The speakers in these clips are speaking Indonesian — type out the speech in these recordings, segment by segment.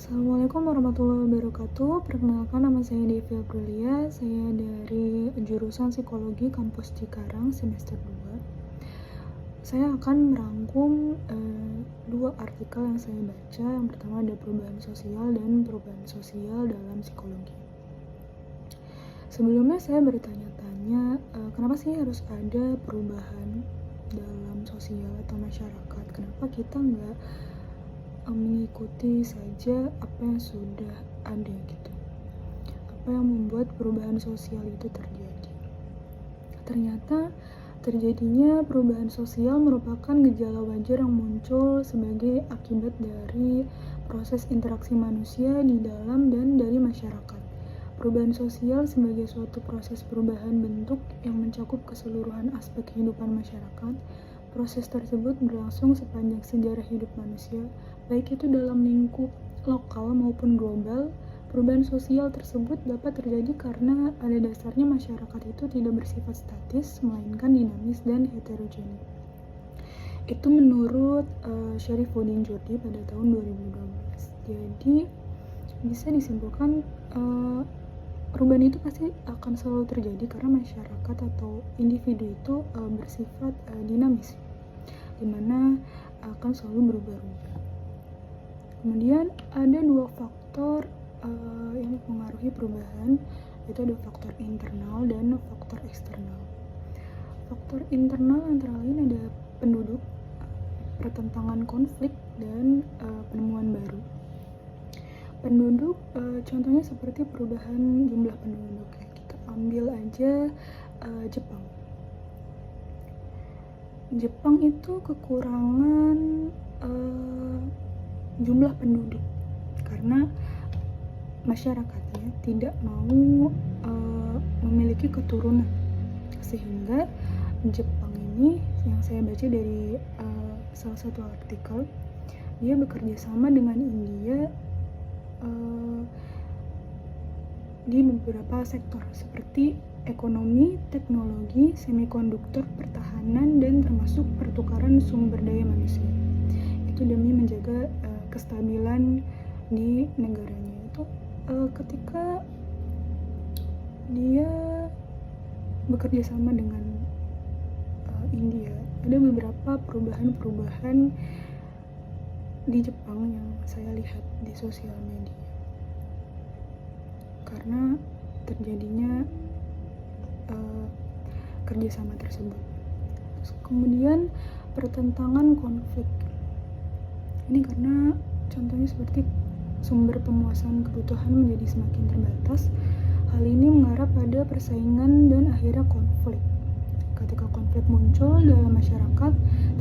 Assalamualaikum warahmatullahi wabarakatuh. Perkenalkan, nama saya Devi Aprilia. Saya dari jurusan Psikologi Kampus Cikarang semester 2. Saya akan merangkum dua artikel yang saya baca. Yang pertama ada perubahan sosial dan perubahan sosial dalam psikologi. Sebelumnya saya bertanya-tanya, kenapa sih harus ada perubahan dalam sosial atau masyarakat? Kenapa kita nggak mengikuti saja apa yang sudah ada gitu? Apa yang membuat perubahan sosial itu terjadi? Ternyata terjadinya perubahan sosial merupakan gejala wajar yang muncul sebagai akibat dari proses interaksi manusia di dalam dan dari masyarakat. Perubahan sosial sebagai suatu proses perubahan bentuk yang mencakup keseluruhan aspek kehidupan masyarakat. Proses tersebut berlangsung sepanjang sejarah hidup manusia, baik itu dalam lingkup lokal maupun global. Perubahan sosial tersebut dapat terjadi karena pada dasarnya masyarakat itu tidak bersifat statis, melainkan dinamis dan heterogen. Itu menurut Syarifuddin Djordi pada tahun 2012. Jadi bisa disimpulkan perubahan itu pasti akan selalu terjadi karena masyarakat atau individu itu bersifat dinamis, dimana akan selalu berubah-ubah. Kemudian ada dua faktor yang mempengaruhi perubahan, yaitu ada faktor internal dan faktor eksternal. Faktor internal antara lain ada penduduk, pertentangan konflik, dan penemuan baru. Penduduk, contohnya seperti perubahan jumlah penduduk. Kita ambil aja Jepang. Jepang itu kekurangan jumlah penduduk karena masyarakatnya tidak mau memiliki keturunan, sehingga Jepang ini yang saya baca dari salah satu artikel, dia bekerja sama dengan India di beberapa sektor seperti ekonomi, teknologi, semikonduktor, pertahanan, dan termasuk pertukaran sumber daya manusia. Itu demi menjaga kestabilan di negaranya. Itu ketika dia bekerja sama dengan India, ada beberapa perubahan-perubahan di Jepang yang saya lihat di sosial media karena terjadinya kerjasama tersebut. Kemudian pertentangan konflik ini karena contohnya seperti sumber pemuasan kebutuhan menjadi semakin terbatas. Hal ini mengarah pada persaingan dan akhirnya konflik. Ketika konflik muncul dalam masyarakat,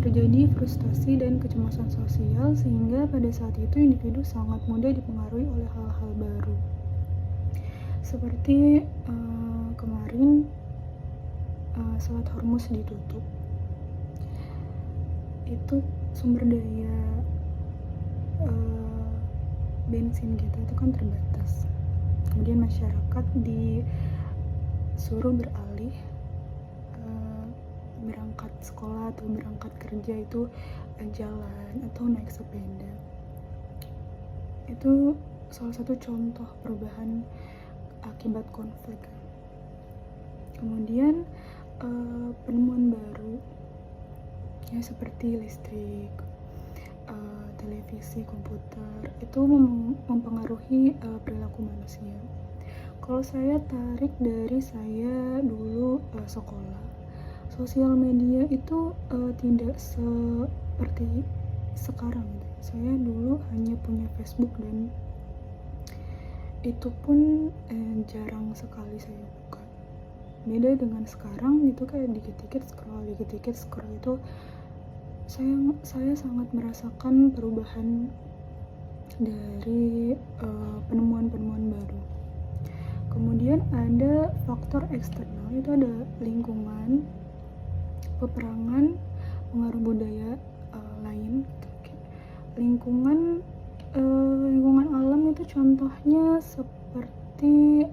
terjadi frustasi dan kecemasan sosial, sehingga pada saat itu individu sangat mudah dipengaruhi oleh hal-hal baru. Seperti kemarin Selat Hormuz ditutup, itu sumber daya bensin kita itu kan terbatas. Kemudian masyarakat disuruh beralih berangkat sekolah atau berangkat kerja itu jalan atau naik sepeda. Itu salah satu contoh perubahan akibat konflik. Kemudian penemuan baru ya seperti listrik, televisi, komputer itu mempengaruhi perilaku manusia. Kalau saya tarik dari saya dulu sekolah, sosial media itu tidak seperti sekarang. Saya dulu hanya punya Facebook dan itu pun jarang sekali saya buka. Beda dengan sekarang gitu, kayak dikit-dikit scroll itu saya sangat merasakan perubahan dari penemuan-penemuan baru. Kemudian ada faktor eksternal, itu ada lingkungan, peperangan, pengaruh budaya lain. Lingkungan alam itu contohnya seperti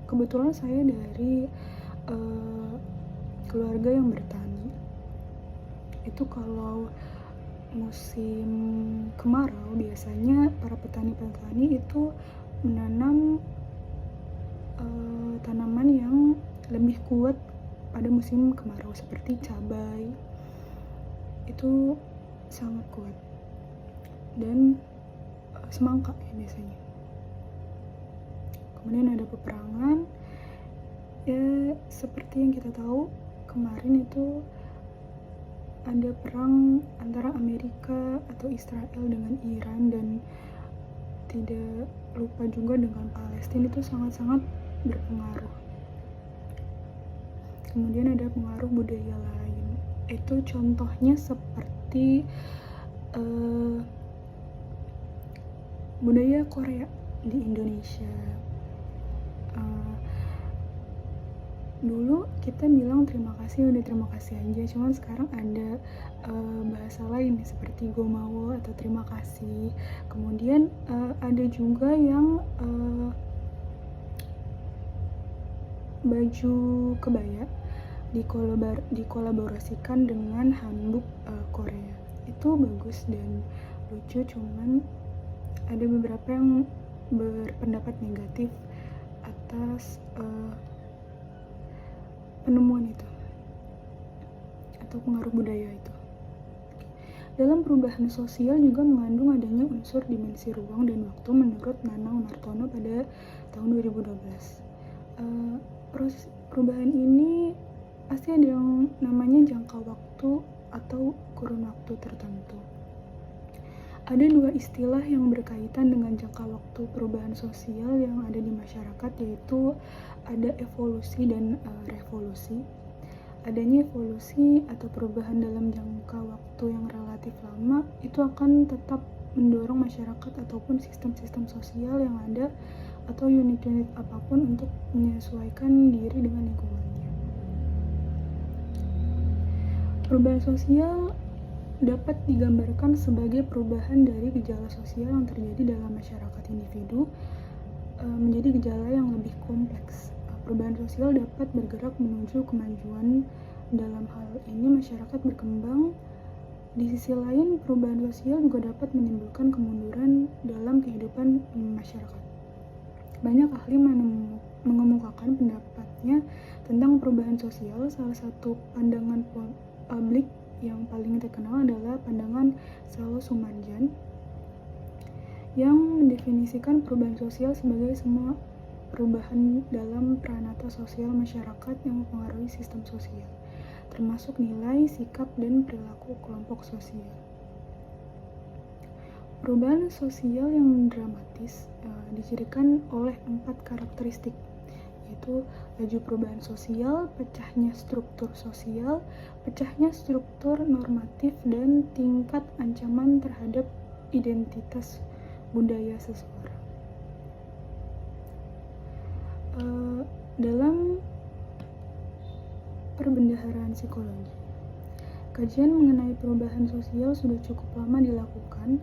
kebetulan saya dari keluarga yang bertani. Itu kalau musim kemarau biasanya para petani-petani itu menanam tanaman yang lebih kuat pada musim kemarau seperti cabai. Itu sangat kuat, dan semangka ya biasanya. Kemudian ada peperangan, ya seperti yang kita tahu kemarin itu ada perang antara Amerika atau Israel dengan Iran, dan tidak lupa juga dengan Palestina, itu sangat-sangat berpengaruh. Kemudian ada pengaruh budaya lain, itu contohnya seperti budaya Korea di Indonesia. Dulu kita bilang terima kasih, udah terima kasih aja, cuman sekarang ada bahasa lain seperti gomawo atau terima kasih. Kemudian ada juga yang baju kebaya dikolaborasikan dengan hanbok Korea. Itu bagus dan lucu, cuman ada beberapa yang berpendapat negatif atas penemuan itu atau pengaruh budaya itu. Dalam perubahan sosial juga mengandung adanya unsur dimensi ruang dan waktu menurut Nanang Martono pada tahun 2012. Proses perubahan ini pasti ada yang namanya jangka waktu atau kurun waktu tertentu. Ada dua istilah yang berkaitan dengan jangka waktu perubahan sosial yang ada di masyarakat, yaitu ada evolusi dan revolusi. Adanya evolusi atau perubahan dalam jangka waktu yang relatif lama itu akan tetap mendorong masyarakat ataupun sistem-sistem sosial yang ada atau unit-unit apapun untuk menyesuaikan diri dengan lingkungannya. Perubahan sosial dapat digambarkan sebagai perubahan dari gejala sosial yang terjadi dalam masyarakat individu menjadi gejala yang lebih kompleks. Perubahan sosial dapat bergerak menuju kemajuan. Dalam hal ini masyarakat berkembang. Di sisi lain, perubahan sosial juga dapat menimbulkan kemunduran dalam kehidupan masyarakat. Banyak ahli mengemukakan pendapatnya tentang perubahan sosial. Salah satu pandangan publik yang paling terkenal adalah pandangan Salo Sumarjan yang mendefinisikan perubahan sosial sebagai semua perubahan dalam pranata sosial masyarakat yang mempengaruhi sistem sosial, termasuk nilai, sikap, dan perilaku kelompok sosial. Perubahan sosial yang dramatis dicirikan oleh 4 karakteristik, yaitu laju perubahan sosial, pecahnya struktur sosial, pecahnya struktur normatif, dan tingkat ancaman terhadap identitas budaya seseorang. Dalam perbendaharaan psikologi, kajian mengenai perubahan sosial sudah cukup lama dilakukan.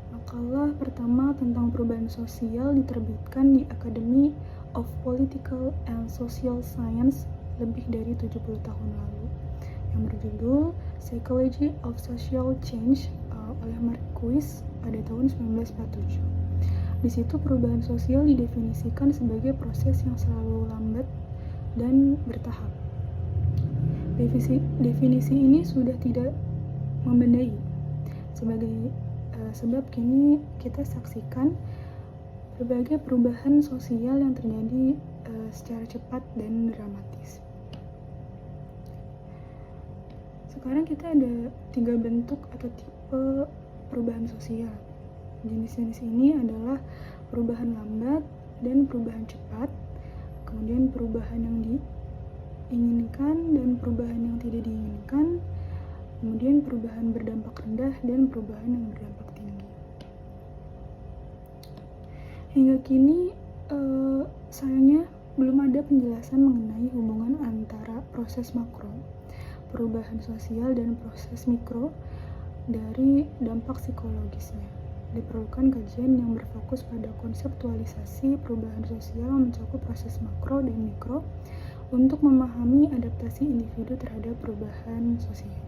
Makalah pertama tentang perubahan sosial diterbitkan di Academy of Political and Social Science lebih dari 70 tahun lalu, yang berjudul Psychology of Social Change oleh Marquis pada tahun 1947. Di situ perubahan sosial didefinisikan sebagai proses yang selalu lambat dan bertahap. Definisi ini sudah tidak membandai sebab kini kita saksikan berbagai perubahan sosial yang terjadi secara cepat dan dramatis. Sekarang kita ada 3 bentuk atau tipe perubahan sosial. Jenis-jenis ini adalah perubahan lambat dan perubahan cepat, kemudian perubahan yang diinginkan dan perubahan yang tidak diinginkan, kemudian perubahan berdampak rendah dan perubahan yang berdampak tinggi. Hingga kini sayangnya belum ada penjelasan mengenai hubungan antara proses makro, perubahan sosial, dan proses mikro dari dampak psikologisnya. Diperlukan kajian yang berfokus pada konseptualisasi perubahan sosial yang mencakup proses makro dan mikro untuk memahami adaptasi individu terhadap perubahan sosial.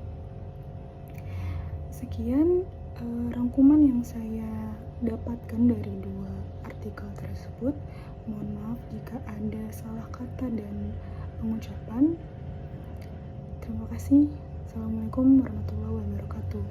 Sekian rangkuman yang saya dapatkan dari dua artikel tersebut. Mohon maaf jika ada salah kata dan pengucapan. Terima kasih. Assalamualaikum warahmatullahi wabarakatuh.